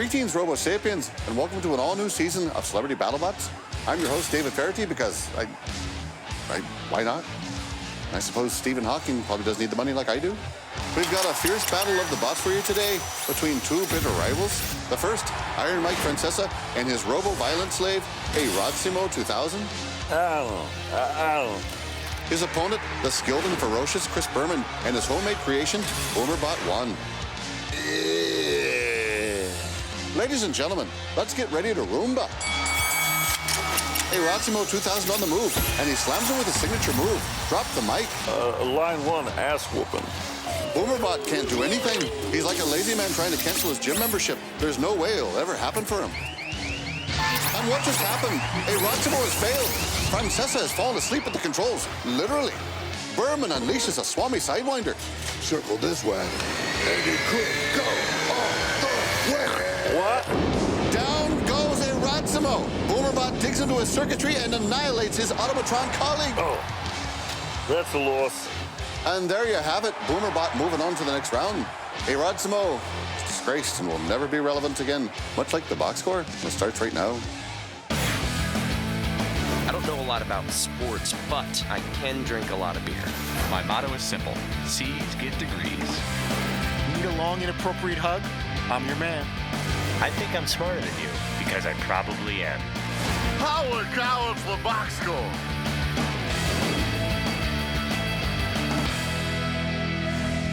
Greetings, Robo Sapiens, and welcome to an all-new season of Celebrity BattleBots. I'm your host, David Faherty, because why not? I suppose Stephen Hawking probably doesn't need the money like I do. We've got a fierce battle of the bots for you today between two bitter rivals. The first, Iron Mike Francesa and his robo-violent slave, a Rodsimo 2000. His opponent, the skilled and ferocious Chris Berman, and his homemade creation, Boomerbot 1. Ladies and gentlemen, let's get ready to Roomba. A Rodsimo 2000 on the move, and he slams him with his signature move. Drop the mic. Line one, ass whooping. Boomerbot can't do anything. He's like a lazy man trying to cancel his gym membership. There's no way it'll ever happen for him. And what just happened? A Rodsimo has failed. Francesa has fallen asleep at the controls, literally. Berman unleashes a Swami Sidewinder. Circle this way, and it could go off the way. What? Down goes a Rodsimo. Boomerbot digs into his circuitry and annihilates his Automatron colleague. Oh, that's a loss. And there you have it, Boomerbot moving on to the next round. A Rodsimo is disgraced and will never be relevant again, much like the box score. It starts right now. I don't know a lot about sports, but I can drink a lot of beer. My motto is simple: C's get degrees. Need a long, inappropriate hug? I'm your man. I think I'm smarter than you, because I probably am. Howard Coward for box score.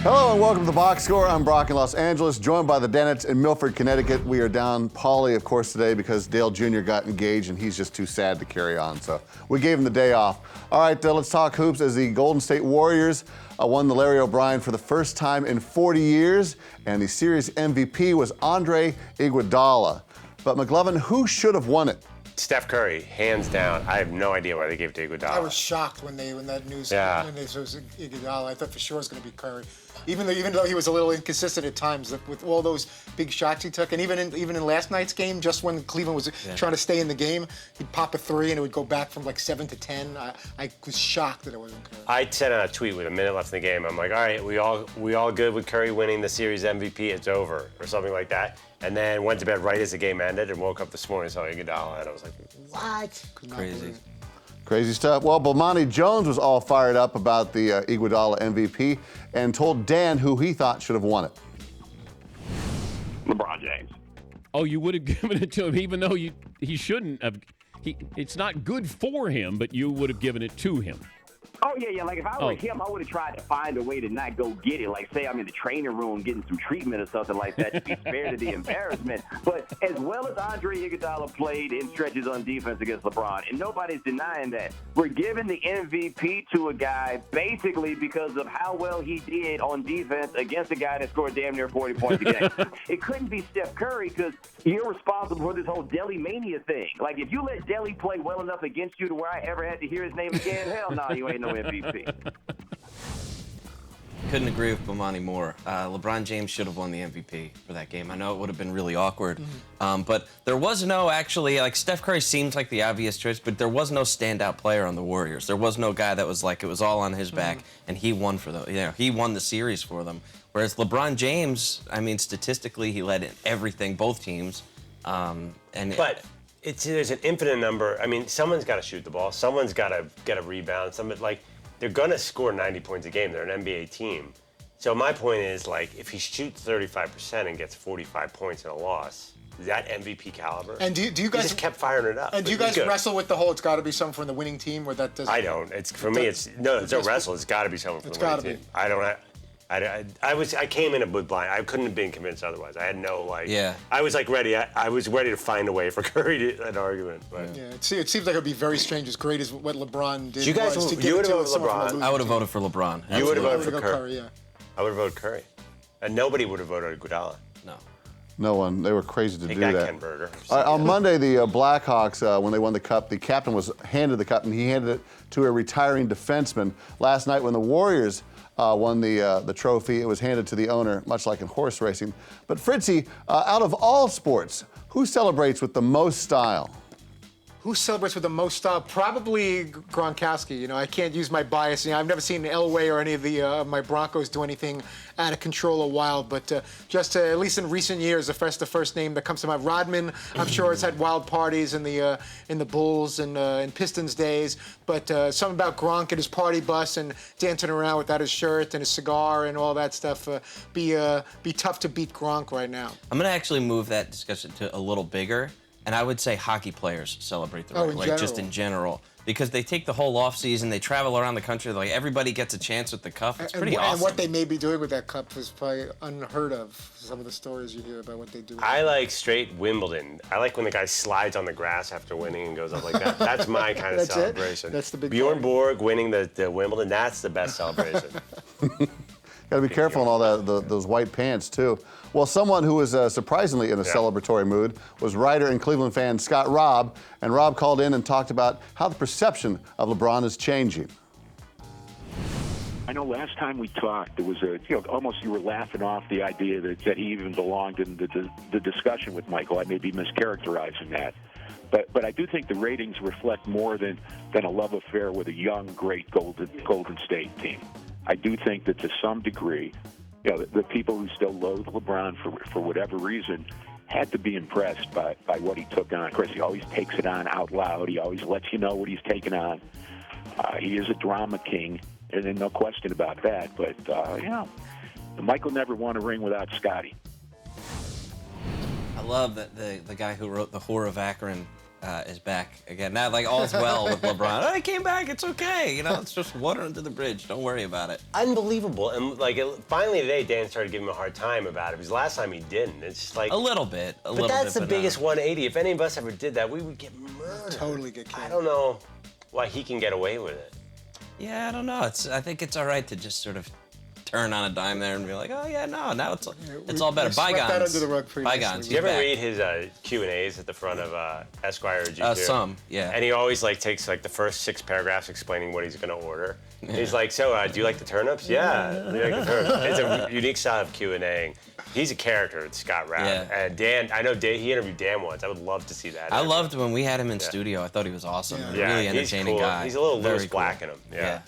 Hello and welcome to the Box Score. I'm Brock in Los Angeles, joined by the Dennetts in Milford, Connecticut. We are down Paulie, of course, today because Dale Jr. got engaged and he's just too sad to carry on. So we gave him the day off. All right, let's talk hoops as the Golden State Warriors won the Larry O'Brien for the first time in 40 years. And the series MVP was Andre Iguodala. But McLovin, who should have won it? Steph Curry, hands down. I have no idea why they gave it to Iguodala. I was shocked when that news when they said it was Iguodala. I thought for sure it was going to be Curry, even though he was a little inconsistent at times with all those big shots he took, and even in last night's game, just when Cleveland was trying to stay in the game, he'd pop a three and it would go back from like 7 to 10. I was shocked that it wasn't Curry. I sent out a tweet with a minute left in the game. I'm like, all right, we all good with Curry winning the series MVP. It's over, or something like that. And then went to bed right as the game ended and woke up this morning and saw Iguodala, and I was like, what? Crazy. Crazy stuff. Well, Bomani Jones was all fired up about the Iguodala MVP and told Dan who he thought should have won it. LeBron James. Oh, you would have given it to him even though he shouldn't have. It's not good for him, but you would have given it to him. Oh, yeah. Like, if I were him, I would have tried to find a way to not go get it. Like, say I'm in the training room getting some treatment or something like that to be spared of the embarrassment. But as well as Andre Iguodala played in stretches on defense against LeBron, and nobody's denying that, we're giving the MVP to a guy basically because of how well he did on defense against a guy that scored damn near 40 points a game. It couldn't be Steph Curry because you're responsible for this whole Delly mania thing. Like, if you let Delly play well enough against you to where I ever had to hear his name again, hell no, you ain't no MVP. Couldn't agree with Bomani more. LeBron James should have won the MVP for that game. I know it would have been really awkward, but there was no like Steph Curry seemed like the obvious choice, but there was no standout player on the Warriors. There was no guy that was like it was all on his back, and he won for them. He won the series for them. Whereas LeBron James, I mean, statistically, he led in everything, both teams. But there's an infinite number. I mean, someone's got to shoot the ball. Someone's got to get a rebound. They're going to score 90 points a game. They're an NBA team. So my point is, like, if he shoots 35% and gets 45 points in a loss, is that MVP caliber? And do you guys he just kept firing it up? And do you guys wrestle with the whole? It's got to be someone from the winning team, where that doesn't. I don't. It's for me. It's no wrestle. It's got to be someone from the winning team. I don't. I came in with blind. I couldn't have been convinced otherwise. I had no I was like ready. I was ready to find a way for Curry to an argument. But. Yeah, it seems like it'd be very strange, as great as what LeBron did. You guys, you would have voted for LeBron. I would have voted for LeBron. You would have voted for Curry. I would have voted Curry, and nobody would have voted Iguodala. No one. They were crazy to do that. Ken Berger. On Monday, the Blackhawks, when they won the cup, the captain was handed the cup, and he handed it to a retiring defenseman. Last night, when the Warriors won the trophy, it was handed to the owner, much like in horse racing. But Fritzy, out of all sports, who celebrates with the most style? Who celebrates with the most style? Probably Gronkowski. You know, I can't use my bias. You know, I've never seen Elway or any of the my Broncos do anything out of control or wild. But just at least in recent years, the first name that comes to mind, Rodman. I'm sure has had wild parties in the Bulls and in Pistons days. But something about Gronk and his party bus and dancing around without his shirt and his cigar and all that stuff. Be tough to beat Gronk right now. I'm gonna actually move that discussion to a little bigger. And I would say hockey players celebrate the right way, just in general. Because they take the whole off season, they travel around the country, like everybody gets a chance with the cup. It's pretty awesome. And what they may be doing with that cup is probably unheard of. Some of the stories you hear about what they do. I like straight Wimbledon. I like when the guy slides on the grass after winning and goes up like that. That's my kind of celebration. That's the big Bjorn Borg winning the Wimbledon, that's the best celebration. Got to be careful in all those white pants, too. Well, someone who was surprisingly in a celebratory mood was writer and Cleveland fan Scott Robb. And Robb called in and talked about how the perception of LeBron is changing. I know last time we talked, there was almost you were laughing off the idea that he even belonged in the discussion with Michael. I may be mischaracterizing that. But I do think the ratings reflect more than a love affair with a young, great Golden State team. I do think that to some degree, the people who still loathe LeBron for whatever reason had to be impressed by what he took on. Of course, he always takes it on out loud. He always lets you know what he's taking on. He is a drama king, and then no question about that. But, Michael never won a ring without Scotty. I love that the guy who wrote The Whore of Akron is back again. Now, like, all's well with LeBron. Oh, he came back. It's okay. It's just water under the bridge. Don't worry about it. Unbelievable. And, finally today, Dan started giving him a hard time about it. Because last time he didn't. It's just like... A little bit. But that's the biggest 180. If any of us ever did that, we would get murdered. Totally get killed. I don't know why he can get away with it. Yeah, I don't know. I think it's all right to just sort of turn on a dime there and be like, oh, yeah, no, now it's all better. Bygones. That under the rug Bygones. Do you ever read his Q&As at the front of Esquire or GQ? Some, yeah. And he always takes the first 6 paragraphs explaining what he's going to order. Yeah. He's like, so do you like the turnips? Yeah, I like the turnips. It's a unique style of Q&A. He's a character, it's Scott Rapp. Yeah. And Dan, I know he interviewed Dan once. I would love to see that. I loved when we had him in studio. I thought he was awesome. Yeah. Really entertaining he's cool. guy. He's a little Very Lewis Black in him. Yeah.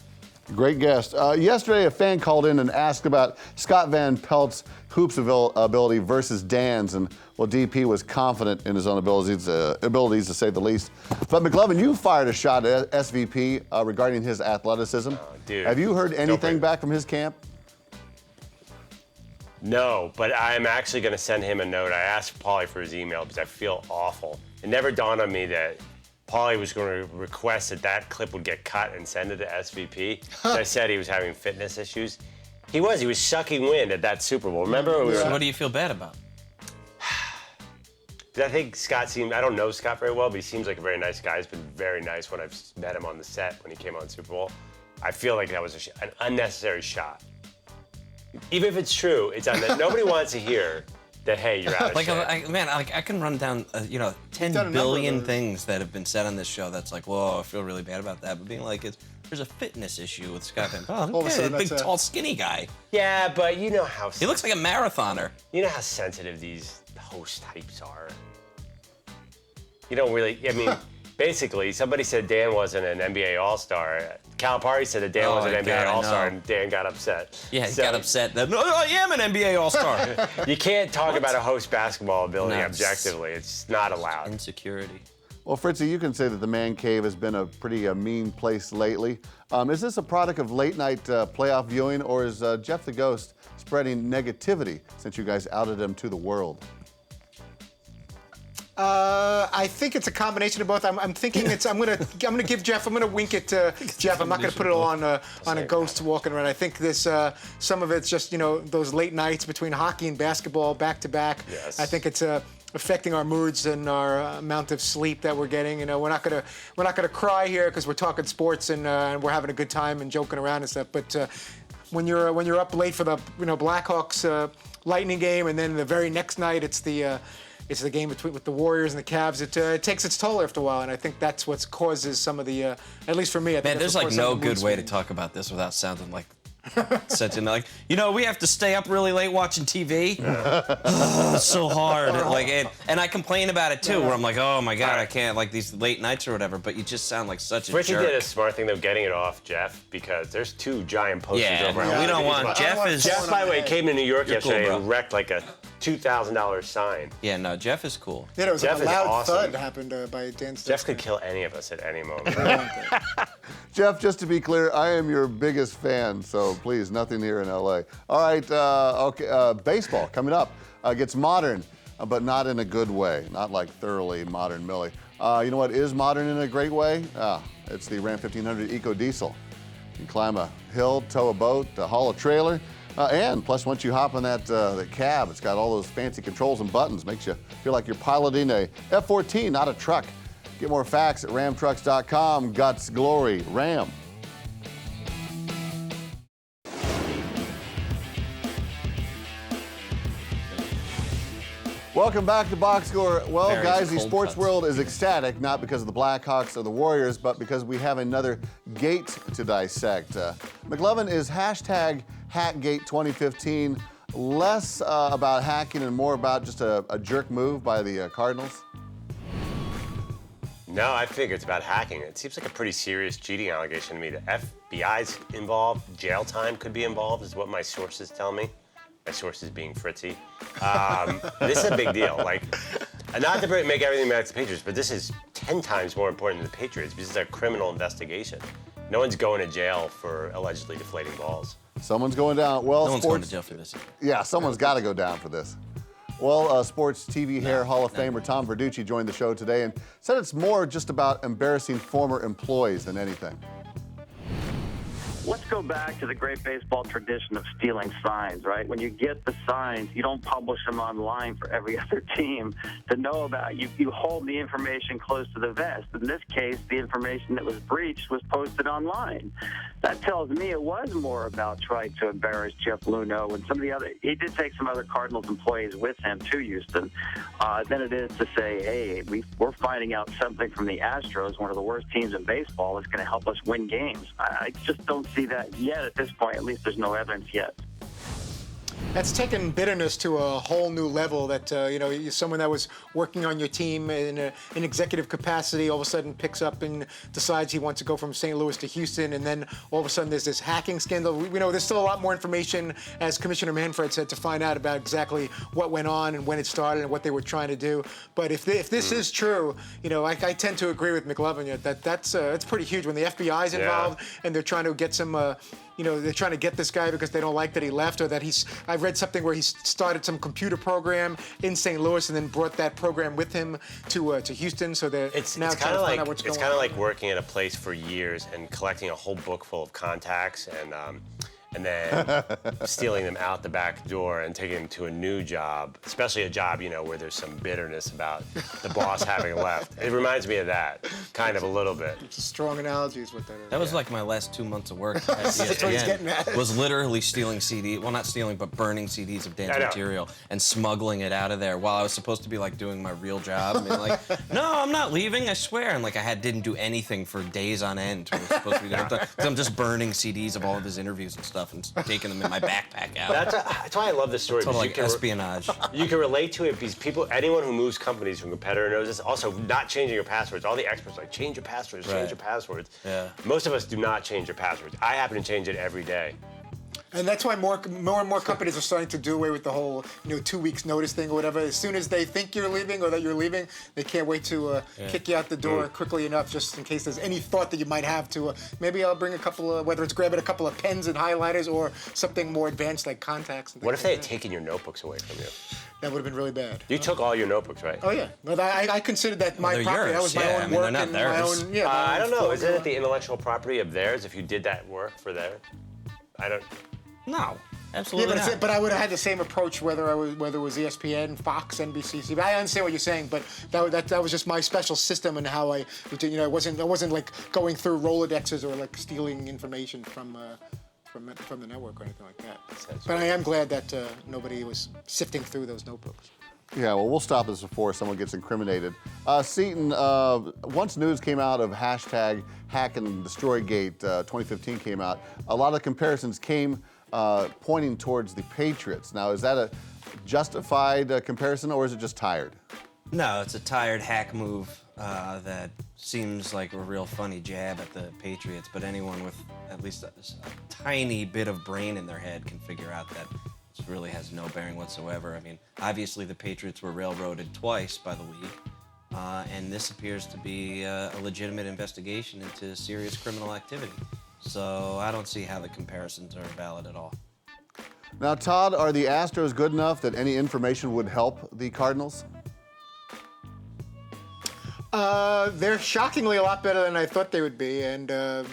Great guest. Yesterday, a fan called in and asked about Scott Van Pelt's hoops ability versus Dan's, and DP was confident in his own abilities to say the least. But McLovin, you fired a shot at SVP regarding his athleticism. Oh, dude. Have you heard anything back from his camp? No, but I'm actually going to send him a note. I asked Paulie for his email because I feel awful. It never dawned on me that Paulie was going to request that clip would get cut and send it to SVP. I said he was having fitness issues. He was sucking wind at that Super Bowl. Remember? So what do you feel bad about? I think Scott I don't know Scott very well, but he seems like a very nice guy. He's been very nice when I've met him on the set when he came on Super Bowl. I feel like that was an unnecessary shot. Even if it's true, it's nobody wants to hear that, hey, you're out of shape. I can run down, 10 billion things that have been said on this show that's like, whoa, I feel really bad about that. But being like, there's a fitness issue with Scott Van Pelt. Okay, big, tall, skinny guy. Yeah, but you know how... He looks like a marathoner. You know how sensitive these host types are. You don't really... Basically, somebody said Dan wasn't an NBA All-Star. Calipari said that Dan was an NBA All-Star, and Dan got upset. Yeah, he got upset that, no, I am an NBA All-Star. You can't talk about a host basketball ability objectively. It's not allowed. Insecurity. Well, Fritzy, you can say that the man cave has been a pretty mean place lately. Is this a product of late-night playoff viewing, or is Jeff the Ghost spreading negativity since you guys outed him to the world? I think it's a combination of both. I'm thinking I'm gonna give Jeff. I'm gonna wink it to Jeff. I'm not gonna put it all on a ghost walking around. I think this some of it's just those late nights between hockey and basketball back to back. Yes. I think it's affecting our moods and our amount of sleep that we're getting. We're not gonna cry here because we're talking sports and we're having a good time and joking around and stuff. But when you're up late for the Blackhawks Lightning game, and then the very next night it's the game with the Warriors and the Cavs. It takes its toll after a while, and I think that's what causes some of the, at least for me. I think there's no good way to talk about this without sounding like we have to stay up really late watching TV. It's so hard. And I complain about it too, where I'm like, oh my God, I can't, like these late nights or whatever, but you just sound like such a Fritzy jerk. did a smart thing, though, getting it off Jeff, because there's 2 giant posters over. We don't want, Jeff, by the way, came to New York yesterday cool, and wrecked like a $2,000 sign. Yeah, no, Jeff is cool. Yeah, there was Jeff a loud awesome. thud happened by Dan Stokes. Jeff could kill any of us at any moment. Jeff, just to be clear, I am your biggest fan, so please, nothing here in LA. All right, baseball coming up. Gets modern, but not in a good way. Not like thoroughly modern Millie. You know what is modern in a great way? It's the Ram 1500 Eco Diesel. You can climb a hill, tow a boat, haul a trailer, and plus once you hop in that cab, it's got all those fancy controls and buttons. Makes you feel like you're piloting a F-14, not a truck. Get more facts at ramtrucks.com. Guts, glory, Ram. Welcome back to Box Score. Well, Barry's guys, the cold sports cuts. world is ecstatic, not because of the Blackhawks or the Warriors, but because we have another gate to dissect. McLovin is hashtag Hackgate 2015. Less about hacking and more about just a jerk move by the Cardinals. No, I figure it's about hacking. It seems like a pretty serious cheating allegation to me. The FBI's involved, jail time could be involved, is what my sources tell me. My sources being Fritzy. This is a big deal. Like, not to make everything back to the Patriots, but this is 10 times more important than the Patriots because it's a criminal investigation. No one's going to jail for allegedly deflating balls. Someone's going down. Well, No one's going to jail for this. Yeah, someone's got to go down for this. Well, Sports TV Hair Hall of Famer Tom Verducci joined the show today and said it's more just about embarrassing former employees than anything. Let's go back to the great baseball tradition of stealing signs, right? When you get the signs, you don't publish them online for every other team to know about. You hold the information close to the vest. In this case, the information that was breached was posted online. That tells me it was more about trying to embarrass Jeff Luhnow and some of the other. He did take some other Cardinals employees with him to Houston. Than it is to say, hey, we're finding out something from the Astros, one of the worst teams in baseball, that's going to help us win games. I just don't see that yet at this point. At least there's no evidence yet. That's taken bitterness to a whole new level. That you're someone that was working on your team in an executive capacity, all of a sudden picks up and decides he wants to go from St. Louis to Houston, and then all of a sudden there's this hacking scandal. We know there's still a lot more information, as Commissioner Manfred said, to find out about exactly what went on and when it started and what they were trying to do. But if this is true, I tend to agree with McLovin that's pretty huge when the FBI's involved and they're trying to get some. They're trying to get this guy because they don't like that he left or that I read something where he started some computer program in St. Louis and then brought that program with him to Houston. So they're now trying to find out what's going on. It's kind of like working at a place for years and collecting a whole book full of contacts and then stealing them out the back door and taking them to a new job, especially a job, where there's some bitterness about the boss having left. It reminds me of that, kind of a little bit. It's a strong analogy is what that is. That was like my last 2 months of work at ESPN. That's what he's getting at. Was literally stealing CDs, well, not stealing, but burning CDs of Dan's material and smuggling it out of there while I was supposed to be like doing my real job. And being like, no, I'm not leaving, I swear. And like didn't do anything for days on end. We were supposed to be doing. So I'm just burning CDs of all of his interviews and stuff and taking them in my backpack out. That's why I love this story. Total like espionage. You can relate to it because anyone who moves companies from a competitor knows this. Also, not changing your passwords. All the experts are like, change your passwords, change your passwords. Yeah. Most of us do not change your passwords. I happen to change it every day. And that's why more and more companies are starting to do away with the whole 2 weeks notice thing or whatever. As soon as they think you're leaving or that you're leaving, they can't wait to kick you out the door quickly enough, just in case there's any thought that you might have to. Maybe I'll bring a couple of, whether it's grabbing a couple of pens and highlighters or something more advanced like contacts. And what if they had taken your notebooks away from you? That would have been really bad. You took all your notebooks, right? Oh yeah, but I considered that my property. Yours. That was my own work they're not and theirs. my own. Yeah, I don't know. Isn't it the intellectual property of theirs if you did that work for theirs? I don't. No. Absolutely yeah, not. But I would have had the same approach whether it was ESPN, Fox, NBC. But I understand what you're saying, but that was just my special system and how I wasn't like going through Rolodexes or like stealing information from the network or anything like that. But I am glad that nobody was sifting through those notebooks. Yeah, well, we'll stop this before someone gets incriminated. Seton, once news came out of hashtag Hack and Destroy Gate 2015 came out, a lot of comparisons came pointing towards the Patriots. Now, is that a justified comparison, or is it just tired? No, it's a tired hack move that seems like a real funny jab at the Patriots, but anyone with at least a tiny bit of brain in their head can figure out that it really has no bearing whatsoever. I mean, obviously the Patriots were railroaded twice by the league, and this appears to be a legitimate investigation into serious criminal activity. So I don't see how the comparisons are valid at all. Now, Todd, are the Astros good enough that any information would help the Cardinals? They're shockingly a lot better than I thought they would be, and other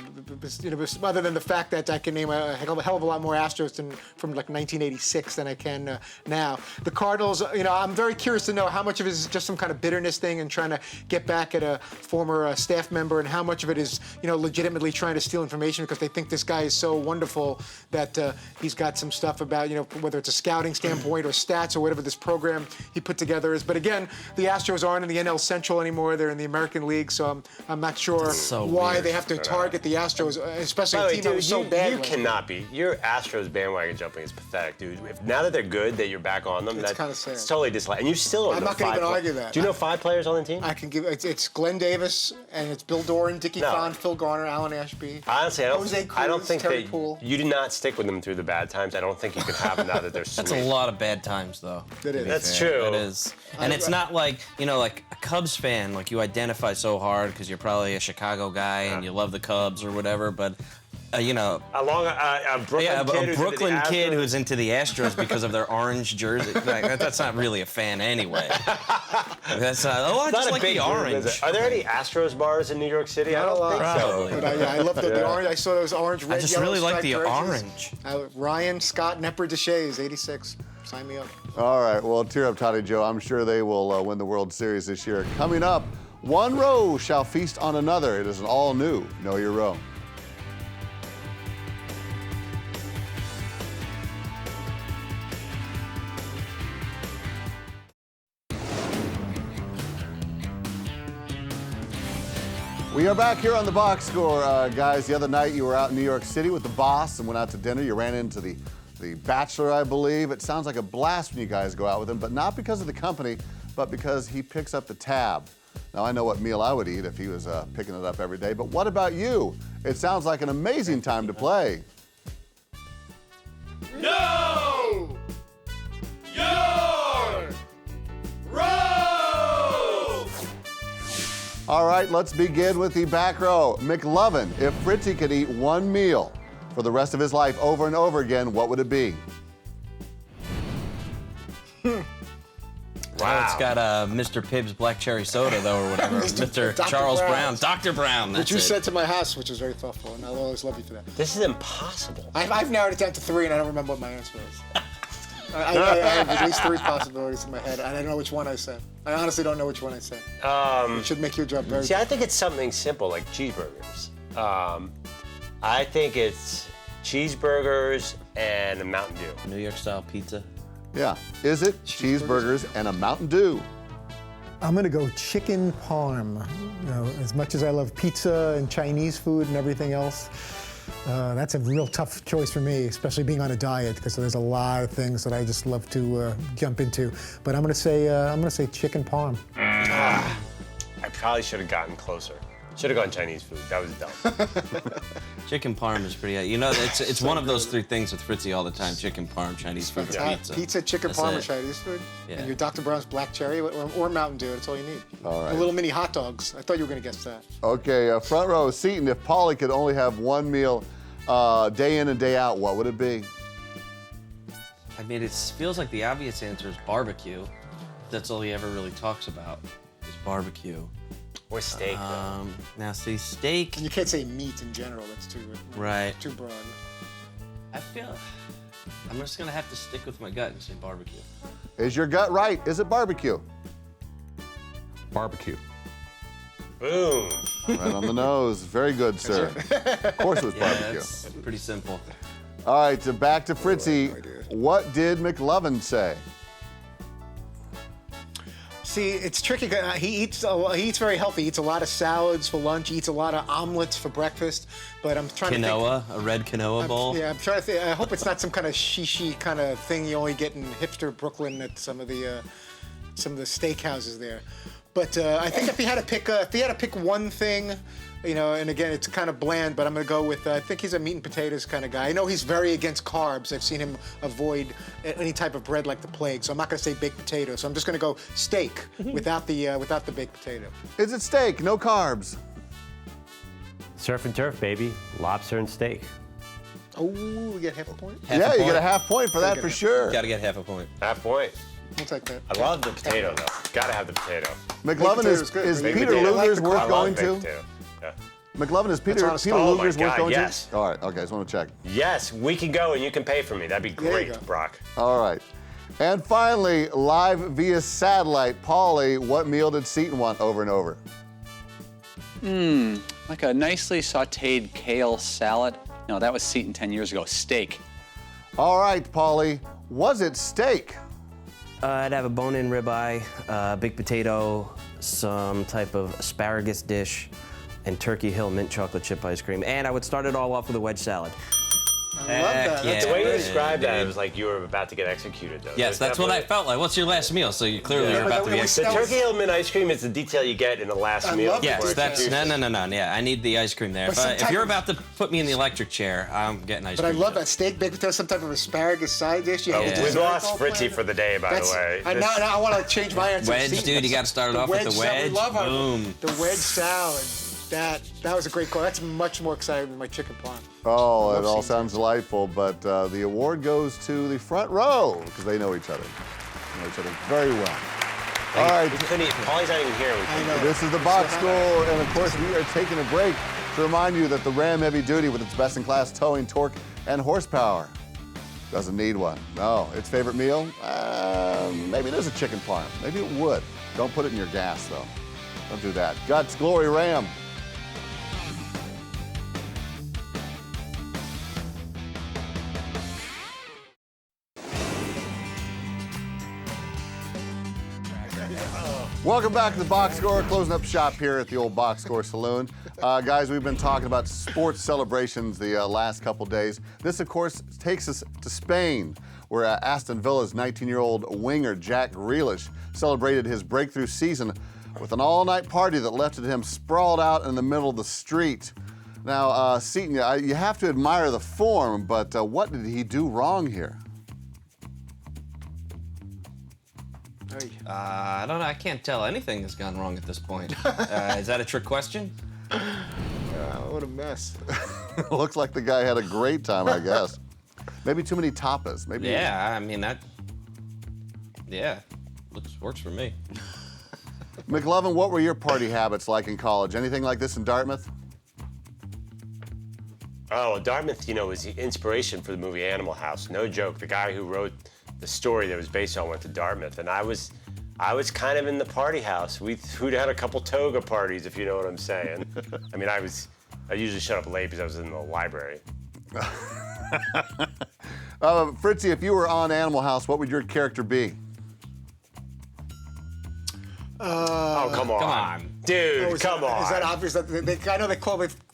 than the fact that I can name a hell of a lot more Astros from like 1986 than I can now. The Cardinals, I'm very curious to know how much of it is just some kind of bitterness thing and trying to get back at a former staff member, and how much of it is, legitimately trying to steal information because they think this guy is so wonderful that he's got some stuff about, whether it's a scouting standpoint or stats or whatever this program he put together is. But again, the Astros aren't in the NL Central anymore. They're in the American League, so I'm not sure why they have to target the Astros, especially a team that was so bad. You cannot be. Your Astros bandwagon jumping is pathetic, dude. Now that they're good, that you're back on them, it's kind of sad. It's totally dislike. And you still don't know. I'm not going to even argue that. Do you know 5 players on the team? I can give. It's Glenn Davis, and it's Bill Doran, Dickie Fahn, Phil Garner, Alan Ashby. Honestly, Jose Cruz, I don't think Terry Poole. You did not stick with them through the bad times. I don't think you can have them now that they're sweet. That's a lot of bad times, though. It is. That's true. It is. And it's not like, like a Cubs fan, like you identify so hard because you're probably a Chicago guy and you love the Cubs or whatever, but a Brooklyn kid who's into the Astros because of their orange jersey. That's not really a fan anyway. That's not. Oh, I just like the orange. Are there any Astros bars in New York City? I don't think so. But I love the orange. I saw those orange, red, I just really like the orange. Ryan Scott Nepper Deshays, 86. Sign me up. All right, well, tear up, Toddy Joe. I'm sure they will win the World Series this year. Coming up, one row shall feast on another. It is an all-new Know Your Row. We are back here on the Box Score, guys. The other night you were out in New York City with the boss and went out to dinner. You ran into the Bachelor, I believe. It sounds like a blast when you guys go out with him, but not because of the company, but because he picks up the tab. Now, I know what meal I would eat if he was picking it up every day, but what about you? It sounds like an amazing time to play. Know Your Row! All right, let's begin with the back row. McLovin, if Fritzy could eat one meal for the rest of his life over and over again, what would it be? Wow. It's got Mr. Pibbs Black Cherry Soda, though, or whatever. Mr. Charles Brown. Dr. Brown, that's Which you it. said to my house, which was very thoughtful, and I'll always love you for that. This is impossible. I've narrowed it down to 3, and I don't remember what my answer is. I have at least 3 possibilities in my head, and I don't know which one I said. I honestly don't know which one I said. It should make your job very I think it's something simple, like cheeseburgers. I think it's cheeseburgers and a Mountain Dew. New York style pizza. Yeah. Is it cheeseburgers and a Mountain Dew? I'm going to go chicken parm. As much as I love pizza and Chinese food and everything else, that's a real tough choice for me, especially being on a diet, because there's a lot of things that I just love to jump into. But I'm going to say chicken parm. I probably should have gotten closer. Should have gone Chinese food. That was dumb. Chicken parm is pretty. It's one of those 3 things with Fritzy all the time: chicken parm, Chinese food, or pizza. Pizza, chicken That's parm, it. or Chinese food. Yeah. And your Dr. Brown's Black Cherry or Mountain Dew. That's all you need. All right. And little mini hot dogs. I thought you were going to guess that. Okay, front row, Seton, if Paulie could only have one meal day in and day out, what would it be? I mean, it feels like the obvious answer is barbecue. That's all he ever really talks about is barbecue. Or steak, though. Now, see, steak. You can't say meat in general. That's too broad. I feel I'm just gonna have to stick with my gut and say barbecue. Is your gut right? Is it barbecue? Barbecue. Boom. Right on the nose. Very good, sir. Of course it was barbecue. That's pretty simple. All right, so back to Fritzy. What did McLovin say? See, it's tricky. He eats very healthy. He eats a lot of salads for lunch. He eats a lot of omelets for breakfast. But I'm trying to think. A red quinoa bowl. Yeah, I'm trying to think. I hope it's not some kind of shishi kind of thing you only get in hipster Brooklyn at some of the steakhouses there. But I think if he had to pick one thing, and again, it's kind of bland, but I'm going to go with, I think he's a meat and potatoes kind of guy. I know he's very against carbs. I've seen him avoid any type of bread like the plague, so I'm not going to say baked potato. So I'm just going to go steak without the baked potato. Is it steak? No carbs. Surf and turf, baby. Lobster and steak. Oh, we get half a point? You get a half point for that for sure. Got to get half a point. Half point. We'll take that. I love the potato, though. Gotta have the potato. McLovin, is Peter Luger's worth going to? Yeah. McLovin, is Peter Oh Luger's my worth God, going yes. to? All right, okay, just want to check. Yes, we can go and you can pay for me. That'd be great, Brock. All right. And finally, live via satellite, Paulie, what meal did Seton want over and over? Like a nicely sautéed kale salad. No, that was Seton 10 years ago. Steak. All right, Paulie, was it steak? I'd have a bone-in ribeye, big potato, some type of asparagus dish, and Turkey Hill mint chocolate chip ice cream. And I would start it all off with a wedge salad. I love that. Yeah, The way you described that, it was like you were about to get executed, though. Yes, that's what I felt like. What's your last meal? So you clearly are about to be The executed. Turkey Hill mint ice cream is the detail you get in the last meal. Yes, that's no. Yeah, I need the ice cream there. If you're about to put me in the electric chair, I'm getting ice But I cream. love that steak, baked potato, some type of asparagus side dish. We lost Fritzy for the day, by the way. Now I want to change my answer. Wedge, dude, you got to start it off with the wedge. Boom. The wedge salad. That was a great call. That's much more exciting than my chicken parm. Oh, it all sounds delightful, but the award goes to the front row because they know each other. They know each other very well. All right. Paulie's not even here. This is the box score, and of course, we are taking a break to remind you that the Ram Heavy Duty, with its best-in-class towing, torque, and horsepower, doesn't need one. No. Its favorite meal? Maybe it is a chicken parm. Maybe it would. Don't put it in your gas, though. Don't do that. Guts, glory, Ram. Welcome back to the Box Score, closing up shop here at the old Box Score Saloon. Guys, we've been talking about sports celebrations the last couple days. This, of course, takes us to Spain, where Aston Villa's 19-year-old winger, Jack Grealish, celebrated his breakthrough season with an all-night party that left him sprawled out in the middle of the street. Now, Seton, you have to admire the form, but what did he do wrong here? I don't know. I can't tell. Anything has gone wrong at this point. Is that a trick question? What a mess. Looks like the guy had a great time, I guess. Maybe too many tapas. Maybe. Yeah, I mean that. Yeah, works for me. McLovin, what were your party habits like in college? Anything like this in Dartmouth? Oh, Dartmouth, was the inspiration for the movie Animal House. No joke. The guy who wrote the story that was based on went to Dartmouth, and I was kind of in the party house. We'd had a couple toga parties, if you know what I'm saying. I mean, I usually shut up late because I was in the library. Fritzy, if you were on Animal House, what would your character be? Oh, come on. Dude, come on. Is that obvious? I know they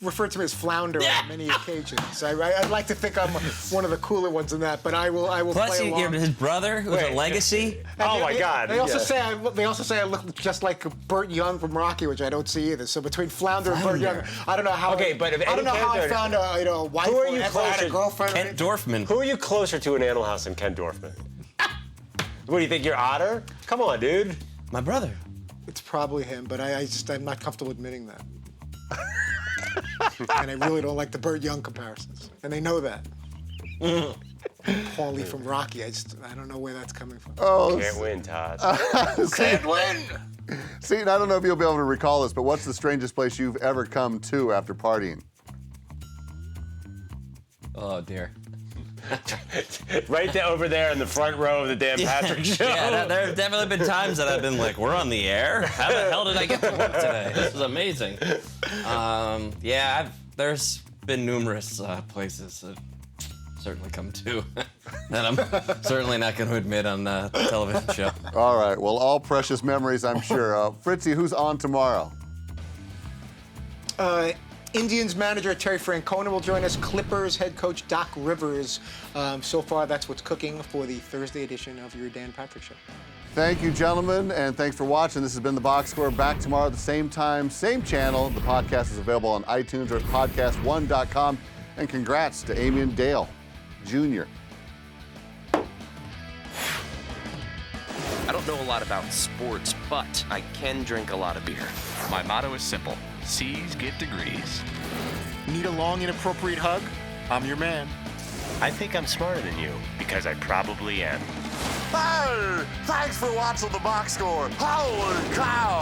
refer to me as Flounder on many occasions. I'd like to think I'm one of the cooler ones in that, but I will Plus, play along. his brother, who's a legacy. My God. They also say I look just like Burt Young from Rocky, which I don't see either. So between Flounder and Burt Young, I don't know how. Okay, but if I don't know how I found a wife who are or you ever had a girlfriend. Kent Dorfman. Who are you closer to in Animal House than Ken Dorfman? What do you think? You're Otter? Come on, dude. My brother. It's probably him, but I'm not comfortable admitting that. And I really don't like the Burt Young comparisons, and they know that. Paulie from Rocky, I don't know where that's coming from. Oh, can't win, Todd. Can't win. Seton, I don't know if you'll be able to recall this, but what's the strangest place you've ever come to after partying? Oh dear. Right there, over there in the front row of the Dan Patrick Show. Yeah, there have definitely been times that I've been like, we're on the air? How the hell did I get to work today? This is amazing. There's been numerous places. certainly come to that I'm certainly not going to admit on the television show. All right. Well, all precious memories, I'm sure. Fritzy, who's on tomorrow? Indians manager Terry Francona will join us. Clippers head coach Doc Rivers. So far, that's what's cooking for the Thursday edition of your Dan Patrick Show. Thank you, gentlemen, and thanks for watching. This has been The Box Score. Back tomorrow at the same time, same channel. The podcast is available on iTunes or at podcast1.com. And congrats to Amy and Dale Jr. I don't know a lot about sports, but I can drink a lot of beer. My motto is simple. C's get degrees. Need a long, inappropriate hug? I'm your man. I think I'm smarter than you because I probably am. Hey, thanks for watching The Box Score. Holy cow!